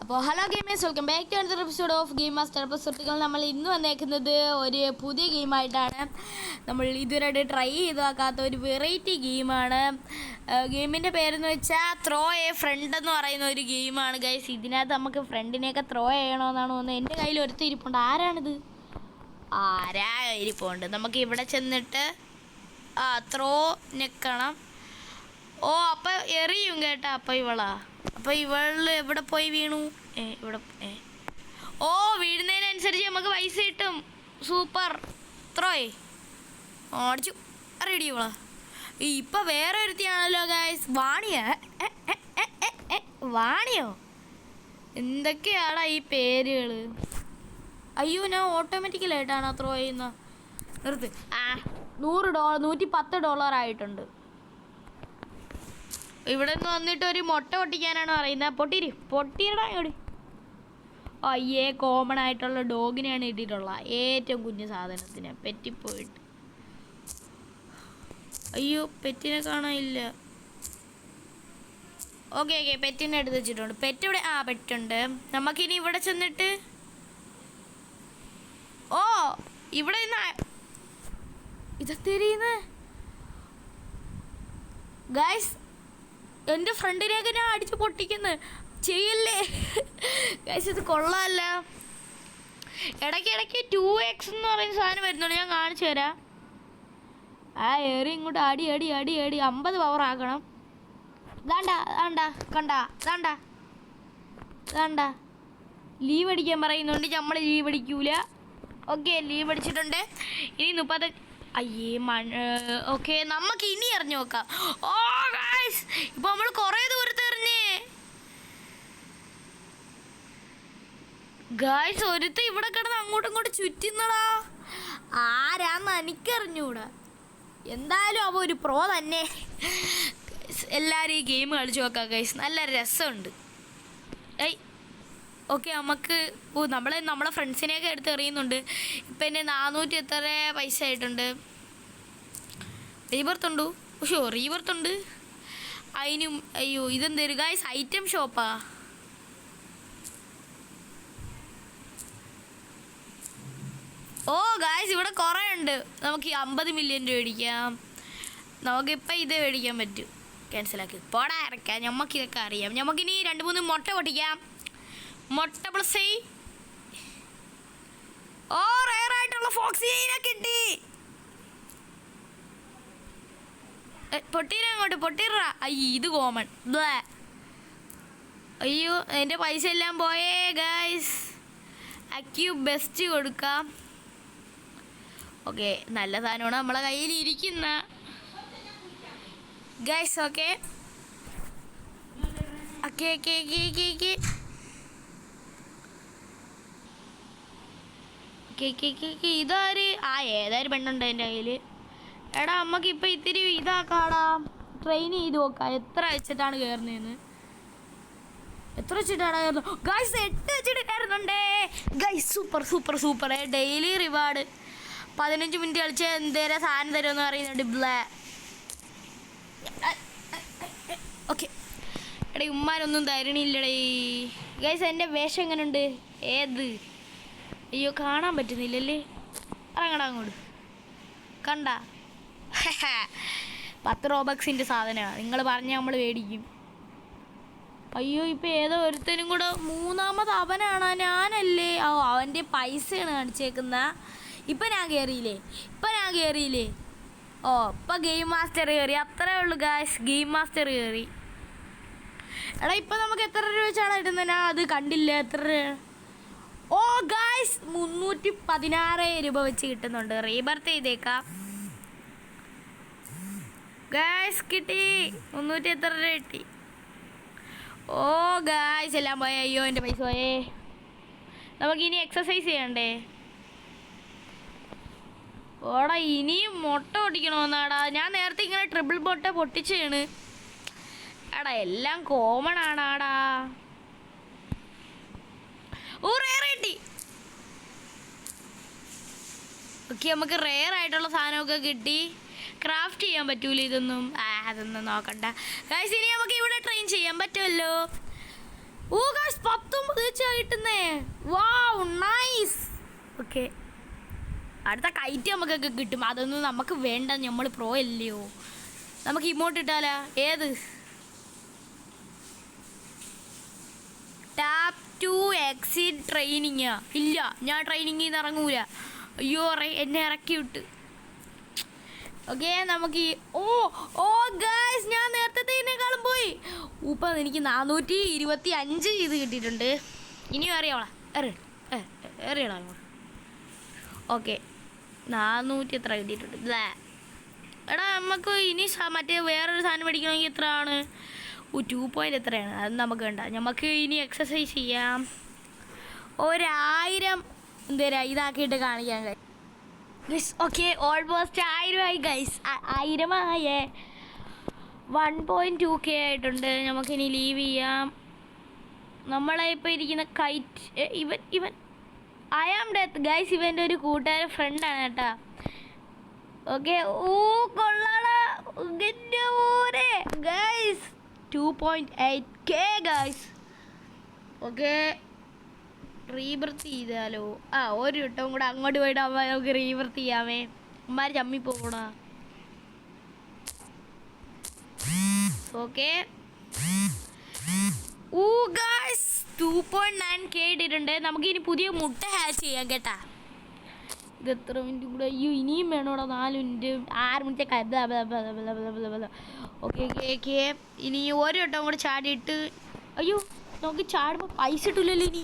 അപ്പോൾ hello gamers, welcome back to another episode of game master. അപ്പോൾ സുഹൃത്തുക്കൾ, നമ്മൾ ഇന്ന് വന്നേക്കുന്നത് ഒരു പുതിയ ഗെയിമായിട്ടാണ്. നമ്മൾ ഇതുവരെ ട്രൈ ചെയ്ത് നോക്കാത്ത ഒരു വെറൈറ്റി ഗെയിമാണ്. ഗെയിമിൻ്റെ പേരെന്ന് വെച്ചാൽ ത്രോ എ ഫ്രണ്ട് എന്ന് പറയുന്ന ഒരു ഗെയിമാണ് ഗൈസ്. ഇതിനകത്ത് നമുക്ക് ഫ്രണ്ടിനെയൊക്കെ ത്രോ ചെയ്യണമെന്നാണ് തോന്നുന്നത്. എൻ്റെ കയ്യിൽ ഒരുത്ത ഇരിപ്പുണ്ട്. ആരാണിത്? ഇരിപ്പുണ്ട്. നമുക്ക് ഇവിടെ ചെന്നിട്ട് ത്രോ നിൽക്കണം. ഓ, അപ്പം എറിയും കേട്ടാ. അപ്പം ഇവള് എവിടെ പോയി വീണു? ഇവിടെ ഓ, വീഴുന്നതിനനുസരിച്ച് നമുക്ക് പൈസ കിട്ടും. സൂപ്പർ. ത്രോയ് ഓടിച്ചു. റെഡി ഇവളാ. ഇപ്പം വേറെ ഒരുത്തിയാണല്ലോ ഗൈസ്. വാണിയോ? എന്തൊക്കെയാടാ ഈ പേരുകൾ? അയ്യോ, ഞാൻ ഓട്ടോമാറ്റിക്കലായിട്ടാണ് ത്രോ ചെയ്യുന്ന. നിർത്ത്. $110 ആയിട്ടുണ്ട്. ഇവിടെ നിന്ന് വന്നിട്ട് ഒരു മുട്ട പൊട്ടിക്കാനാണ് പറയുന്നത്. പൊട്ടിയിടാ ഇവിടെ. അയ്യേ, കോമൺ ആയിട്ടുള്ള ഡോഗിനെയാണ് ഇട്ടിട്ടുള്ളത്. ഏറ്റവും കുഞ്ഞു സാധനത്തിന് പെറ്റിപ്പോയിട്ട്. അയ്യോ, പെറ്റിനെ കാണാനില്ല. ഓക്കെ, പെറ്റിനെ എടുത്ത് വെച്ചിട്ടുണ്ട്. പെറ്റ് ഇവിടെ. പെറ്റുണ്ട്. നമുക്കിനി ഇവിടെ ചെന്നിട്ട് ഇവിടെ ഇതെന്തിരിയുന്ന ഗൈസ്, എൻ്റെ ഫ്രണ്ടിനെയൊക്കെ ഞാൻ അടിച്ച് പൊട്ടിക്കുന്നു. ചെയ്യല്ലേ ഗൈസ്, ഇത് കൊള്ളാമല്ല. ഇടയ്ക്ക് 2x എന്ന് പറയുന്ന സാധനം വരുന്നുണ്ട്. ഞാൻ കാണിച്ചു തരാം. ഏറി ഇങ്ങോട്ട് അടി 50 പവർ ആക്കണം. കണ്ട ലീവ് അടിക്കാൻ പറയുന്നുണ്ട്. നമ്മൾ ലീവ് അടിക്കൂല. ഓക്കെ, ലീവ് അടിച്ചിട്ടുണ്ട്. ഇനി 30. അയ്യേ, ഓക്കെ, നമുക്ക് ഇനി എറിഞ്ഞു നോക്കാം. ഓ ഗൈസ്, ഇപ്പൊ നമ്മൾ കുറേ ദൂരത്ത് എറിഞ്ഞേ ഗൈസ്. ഒരുത്ത ഇവിടെ കിടന്ന് അങ്ങോട്ടും ഇങ്ങോട്ടും ചുറ്റുന്നടാ. ആരാന്ന് എനിക്കറിഞ്ഞൂടാ. എന്തായാലും അവ ഒരു പ്രോ തന്നെ. എല്ലാവരും ഈ ഗെയിം കളിച്ചു നോക്കാം ഗൈസ്, നല്ല രസമുണ്ട്. ഓക്കെ, നമുക്ക് നമ്മളെ ഫ്രണ്ട്സിനെയൊക്കെ എടുത്ത് എറിയുന്നുണ്ട്. ഇപ്പം എൻ്റെ 400 എത്ര പൈസ ആയിട്ടുണ്ട്. റീബർത്തുണ്ടോ? റീബർത്തുണ്ട്. അതിനും അയ്യോ, ഇതെന്തേരും ഗൈസ്, ഐറ്റം ഷോപ്പാ. ഓ ഗൈസ്, ഇവിടെ കുറേ ഉണ്ട്. നമുക്ക് 50 മില്യൺ രൂപ മേടിക്കാം. നമുക്കിപ്പം ഇത് മേടിക്കാൻ പറ്റും. ക്യാൻസലാക്കി പോടാ, ഇറക്കാം. നമുക്കിതൊക്കെ അറിയാം. നമുക്കിനി 2-3 മുട്ട പൊട്ടിക്കാം. മുട്ട പ്ലസ്. ഓ, റയറായിട്ടുള്ള ഫോക്സിനെ കിട്ടി. പൊട്ടീര അങ്ങോട്ട് പൊട്ടിറ. അയ്യോ, ഇത് കോമൺ. അയ്യോ, എൻ്റെ പൈസ എല്ലാം പോയേ ഗൈസ്. അക്യൂ ബെസ്റ്റ് കൊടുക്കാം. ഓക്കെ, നല്ല സാധനമാണ് നമ്മളെ കയ്യിൽ ഇരിക്കുന്ന ഗൈസ്. ഓക്കെ, ഇതാര്? ഏതായാലും പെണ്ണുണ്ട് എൻ്റെ കയ്യിൽ. എടാ, നമുക്കിപ്പോൾ ഇത്തിരി ഇതാക്കാടാ. ട്രെയിൻ ചെയ്ത് നോക്കാം എത്ര വെച്ചിട്ടാണ് കയറുന്നതെന്ന്. എത്ര വെച്ചിട്ടാണ് കയറുന്നത് ഗൈസ്? 8 വെച്ചിട്ട് കയറുന്നുണ്ടേ guys. Super. Daily reward 15 minute കളിച്ച് എന്തേലും സാധനം തരുമെന്ന് പറയുന്നുണ്ട്. ഓക്കെ, എടേ, ഉമ്മാരൊന്നും തരണില്ലടേ ഗൈസ്. എൻ്റെ വേഷം എങ്ങനെയുണ്ട്? ഏത്? അയ്യോ, കാണാൻ പറ്റുന്നില്ലല്ലേ. ഇറങ്ങടാ അങ്ങോട്ട്. കണ്ട 10 റോബക്സിൻ്റെ സാധനമാണ്. നിങ്ങൾ പറഞ്ഞാൽ നമ്മൾ മേടിക്കും. അയ്യോ, ഇപ്പം ഏതോ ഒരുത്തനും കൂടെ 3ാമത് അവനാണ്. ഞാനല്ലേ? അവൻ്റെ പൈസയാണ് കാണിച്ചേക്കുന്ന. ഇപ്പം ഞാൻ കയറിയില്ലേ? ഇപ്പം ഗെയിം മാസ്റ്റർ കയറി. അത്രേ ഉള്ളൂ ഗായ്സ്, ഗെയിം മാസ്റ്റർ കയറി. എടാ, ഇപ്പം നമുക്ക് എത്ര രൂപ വെച്ചാണ് ഇടുന്നത്? ഞാൻ അത് കണ്ടില്ല. എത്ര? ഓ ഗായ്സ്, 316 രൂപ വെച്ച് കിട്ടുന്നുണ്ട്. റീബർത്ത് ചെയ്തേക്കാം ഗായ്സ്. കിട്ടി 300 എത്ര രൂപ കിട്ടി. ഓ ഗായ്സ്, എല്ലാം പോയേ. അയ്യോ, എൻ്റെ പൈസ പോയേ. നമുക്കിനി എക്സസൈസ് ചെയ്യണ്ടേ? ഓടാ, ഇനിയും മുട്ട പൊട്ടിക്കണമെന്നാടാ. ഞാൻ നേരത്തെ ഇങ്ങനെ ട്രിപ്പിൾ മുട്ട പൊട്ടിച്ചാണ്. എടാ, എല്ലാം കോമൺ ആണാടാ. ഓ, റെയർ കിട്ടി. ഓക്കെ, നമുക്ക് റെയർ ആയിട്ടുള്ള സാധനമൊക്കെ കിട്ടി. ക്രാഫ്റ്റ് ചെയ്യാൻ പറ്റൂല ഇതൊന്നും. അതൊന്നും നോക്കണ്ട ഗൈസ്. ഇനി നമുക്ക് ഇവിടെ ട്രെയിൻ ചെയ്യാൻ പറ്റുമല്ലോ. ഓ ഗൈസ്, 19 കിട്ടുന്നേ. Wow nice. ഓക്കെ, അടുത്ത കൈറ്റ് നമുക്കൊക്കെ കിട്ടും. അതൊന്നും നമുക്ക് വേണ്ട, നമ്മൾ പ്രോ അല്ലയോ. നമുക്ക് ഇമോട്ട് ഇട്ടാലാ? ഏത്? Tap to exit training. ഇല്ല, ഞാൻ ട്രെയിനിങ്ങിൽ നിന്ന് ഇറങ്ങൂല. അയ്യോ, എന്നെ ഇറക്കി വിട്ട്. ഓക്കെ, നമുക്ക് ഗൈസ്, ഞാൻ നേരത്തേക്കാളും പോയി. ഇപ്പം എനിക്ക് 425 ഇത് കിട്ടിയിട്ടുണ്ട്. ഇനിയും അറിയാവളാ, എറിയടാ. ഓക്കെ, 400 എത്ര കിട്ടിയിട്ടുണ്ട്. എടാ, നമുക്ക് ഇനി മറ്റേ വേറൊരു സാധനം പഠിക്കണമെങ്കിൽ എത്ര ആണ്? 2 പോയിൻ്റ് എത്രയാണ്? അത് നമുക്ക് വേണ്ട. നമുക്ക് ഇനി എക്സസൈസ് ചെയ്യാം. 1000 എന്തേരാ ഇതാക്കിയിട്ട് കാണിക്കാൻ കഴിയും ഗൈസ്. ഓക്കെ, ഓൾമോസ്റ്റ് 1000 ആയി ഗൈസ്. 1000 ആയേ. 1.2K ആയിട്ടുണ്ട്. നമുക്കിനി ലീവ് ചെയ്യാം. നമ്മളെ ഇപ്പോൾ ഇരിക്കുന്ന കൈറ്റ് ഇവൻ ഐ ആം ഡെത്ത് ഗൈസ്. ഇവൻ്റെ ഒരു കൂട്ടുകാരൻ ഫ്രണ്ടാണ് കേട്ടാ. ഓക്കെ, കൊള്ളാടാ guys. 2.8K guys. Okay, rebirth ചെയ്താലോ? ഒരു വട്ടം കൂടെ അങ്ങോട്ട് പോയിട്ട് നമുക്ക് റീബർത്ത് ചെയ്യാമേ. അമ്മമാർ ചമ്മി പോകൂടാ. ഓക്കെ, ഗൈസ് 2.9K ഇട്ടിട്ടുണ്ട്. നമുക്ക് ഇനി പുതിയ മുട്ട ഹാച്ച് ചെയ്യാം കേട്ടാ. ഇത് എത്ര മിനിറ്റ് കൂടെ? അയ്യോ, ഇനിയും വേണോടാ. 4 മിനിറ്റ് 6 മിനിറ്റ്. ഓക്കെ, ഇനി ഒരു വട്ടം കൂടെ ചാടിയിട്ട്. അയ്യോ, നമുക്ക് ചാടുമ്പോൾ പൈസ ഇട്ടില്ലല്ലോ ഇനി.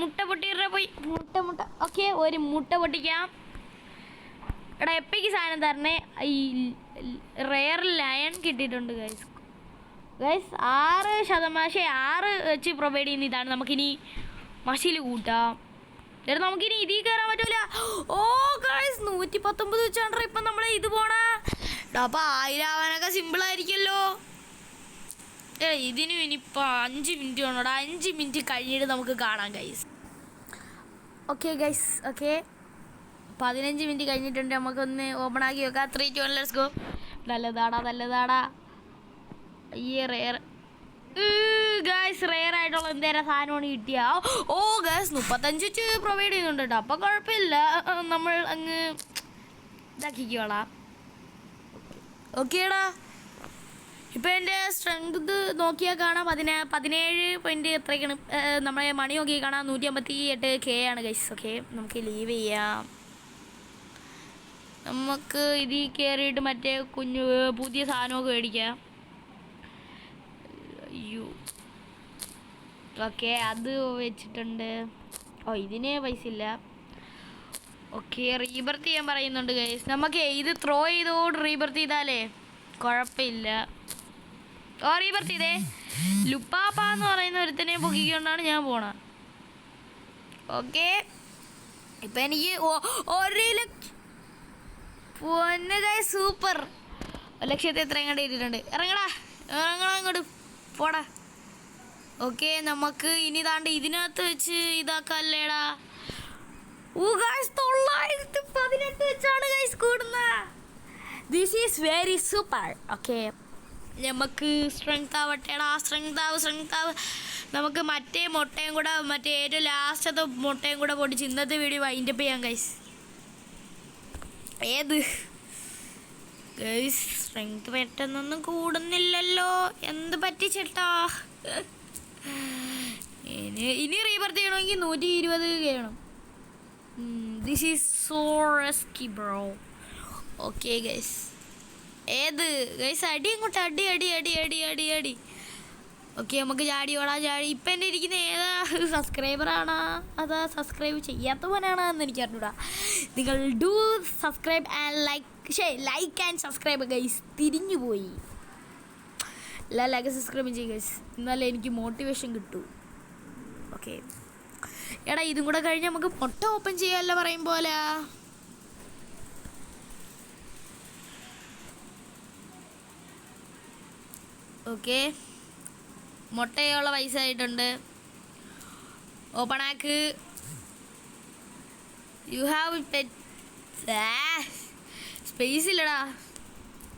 മുട്ട പൊട്ടിയിട പോയി. മുട്ട. ഓക്കെ, ഒരു മുട്ട പൊട്ടിക്കാം. എടാ, എപ്പിക്ക് സാധനം തരണേ. ഈ റെയർ ലയൺ കിട്ടിയിട്ടുണ്ട് ഗൈസ്. 6% വെച്ച് പ്രൊവൈഡ് ചെയ്യുന്ന ഇതാണ്. നമുക്കിനി മഷിൽ കൂട്ടാം. ചേട്ടാ, നമുക്കിനി ഇതിൽ കയറാൻ പറ്റൂല. ഗൈസ് 119 വെച്ചാണ് ഇപ്പം നമ്മൾ ഇത് പോണേ. അപ്പോൾ 1000 ആവാനൊക്കെ സിമ്പിളായിരിക്കുമല്ലോ. ഇതിനും ഇനിയിപ്പോൾ 5 മിനിറ്റ് വേണോടാ. 5 മിനിറ്റ് കഴിഞ്ഞിട്ട് നമുക്ക് കാണാം guys. Okay guys, okay 15 minute കഴിഞ്ഞിട്ടുണ്ട്. നമുക്കൊന്ന് ഓപ്പൺ ആക്കി വെക്കാം. 3, 2, 1 ലെറ്റ്സ് ഗോ. നല്ലതാടാ. അയ്യേ, റെയർ ഗൈസ്. റെയർ ആയിട്ടുള്ള എന്തേലും സാധനമാണ് കിട്ടിയ. ഗൈസ് 35 വെച്ച് പ്രൊവൈഡ് ചെയ്യുന്നുണ്ട് കേട്ടോ. അപ്പം കുഴപ്പമില്ല, നമ്മൾ അങ്ങ് ഇതാക്കിക്കോളാം. ഓക്കേടാ, ഇപ്പം എൻ്റെ സ്ട്രെങ്ത് നോക്കിയാൽ കാണാം 17 പോയിൻ്റ് എത്രയൊക്കെയാണ്. നമ്മളെ മണി നോക്കി കാണാം 158K ആണ് ഗൈസ്. ഓക്കെ, നമുക്ക് ലീവ് ചെയ്യാം. നമുക്ക് ഇതിൽ കയറിയിട്ട് മറ്റേ പുതിയ സാധനമൊക്കെ മേടിക്കാം. അയ്യോ, ഓക്കെ, അത് വെച്ചിട്ടുണ്ട്. ഇതിന് പൈസ ഇല്ല. ഓക്കെ, റീബർത്ത് ചെയ്യാൻ പറയുന്നുണ്ട് ഗൈസ്. നമുക്ക് ഇത് ത്രോ ചെയ്തോട് റീബർത്ത് ചെയ്താലേ കുഴപ്പമില്ല. റീബർത്ത് ചെയ്തേ. ലുപ്പാപ്പ എന്ന് പറയുന്ന ഒരുത്തനെ പൊക്കിക്കൊണ്ടാണ് ഞാൻ പോണത്. ഓക്കെ, ഇപ്പം എനിക്ക് 1 ലക്ഷം സൂപ്പർ. 1 ലക്ഷത്തി എത്ര എങ്ങോട്ട് ഇട്ടിട്ടുണ്ട്. ഇറങ്ങടാ അങ്ങോട്ട് പോടാ. ഓക്കെ, നമുക്ക് ഇനി താണ്ട് ഇതിനകത്ത് വെച്ച് ഇതാക്കാല്ലേടാ. 918 വെച്ചാണ് ഗൈസ് കൂടുന്നത്. This is very super. Okay, നമുക്ക് സ്ട്രെങ്ത് ആവട്ടെടാ. സ്ട്രെങ്ത് ആവ്. നമുക്ക് മറ്റേ മുട്ടയും കൂടെ, മറ്റേ ഏറ്റവും ലാസ്റ്റത്തെ മുട്ടയും കൂടെ പൊടിച്ച് ഇന്നത്തെ വീഡിയോ വൈൻഡപ്പ് ചെയ്യാം ഗൈസ്. ഏത് ഗൈസ്, സ്ട്രെങ്ത് പെട്ടെന്നൊന്നും കൂടുന്നില്ലല്ലോ. എന്ത് പറ്റി ചേട്ടാ? ഇനി റീബർത്ത് ചെയ്യണമെങ്കിൽ 120 ചെയ്യണം. This is so risky bro. Okay guys, ഏത് ഗൈസ്? അടി അങ്ങോട്ട്, അടി. ഓക്കെ, നമുക്ക് ചാടി. ഇപ്പം എൻ്റെ ഇരിക്കുന്ന ഏതാ സബ്സ്ക്രൈബറാണോ അതാ സബ്സ്ക്രൈബ് ചെയ്യാത്തവനാണോ എന്ന് എനിക്ക് അറിഞ്ഞൂടാ. നിങ്ങൾ do subscribe and like and subscribe guys. തിരിഞ്ഞു പോയി. ലൈക്ക് സബ്സ്ക്രൈബ് ചെയ്യുക ഗൈസ്, എന്നാലേ എനിക്ക് മോട്ടിവേഷൻ കിട്ടൂ. ഓക്കെ, എടാ ഇതും കൂടെ കഴിഞ്ഞ് നമുക്ക് മുട്ട ഓപ്പൺ ചെയ്യാമല്ലോ പറയും പോലെ. ഓക്കെ, മുട്ടയുള്ള പൈസ ആയിട്ടുണ്ട്. ഓപ്പൺ ആക്ക്. യു ഹാവ് സ്പേസ് ഇല്ലടാ,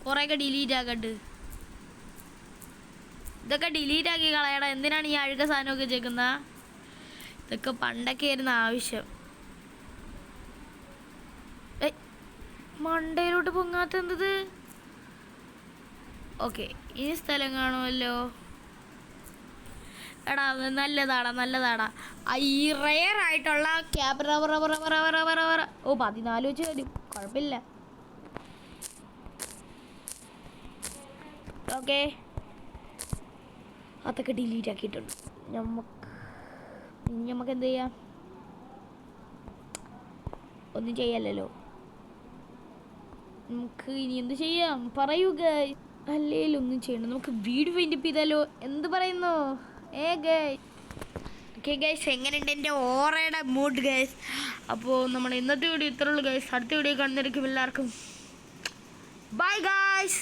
കുറേയൊക്കെ ഡിലീറ്റ് ആക്കട്ട്. ഇതൊക്കെ ഡിലീറ്റ് ആക്കി കളയടാ. എന്തിനാണ് ഈ അഴുക സാധനമൊക്കെ വെച്ചേക്കുന്ന? ഇതൊക്കെ പണ്ടൊക്കെ ആയിരുന്നു ആവശ്യം. മണ്ടയിലോട്ട് പൊങ്ങാത്ത എന്തത്? ഓക്കെ, ഈ സ്ഥലം കാണുമല്ലോ. എടാ നല്ലതാടാ. ഈ റെയർ ആയിട്ടുള്ള ക്യാബറ. ഓ 14 വെച്ച് വരും, കുഴപ്പമില്ല. ഓക്കെ, അതൊക്കെ ഡിലീറ്റ് ആക്കിയിട്ടുണ്ട്. നമുക്ക് എന്ത് ചെയ്യാം? ഒന്നും ചെയ്യല്ലോ. നമുക്ക് ഇനി എന്ത് ചെയ്യാം? പറയൂ ഗൈസ്. അല്ലേലും ഒന്നും ചെയ്യണം. നമുക്ക് വീഡിയോ വൈൻഡപ്പ് ചെയ്താലോ? എന്ത് പറയുന്നു? ഓക്കെ ഗൈസ്, എങ്ങനെയുണ്ട് എൻ്റെ ഓറയുടെ മൂഡ് ഗൈസ്? അപ്പോൾ നമ്മൾ ഇന്നത്തെ വീഡിയോ ഇത്രയുള്ളൂ ഗൈസ്. അടുത്ത വീഡിയോ കാണുന്നതായിരിക്കും. എല്ലാവർക്കും ബൈ ഗൈസ്.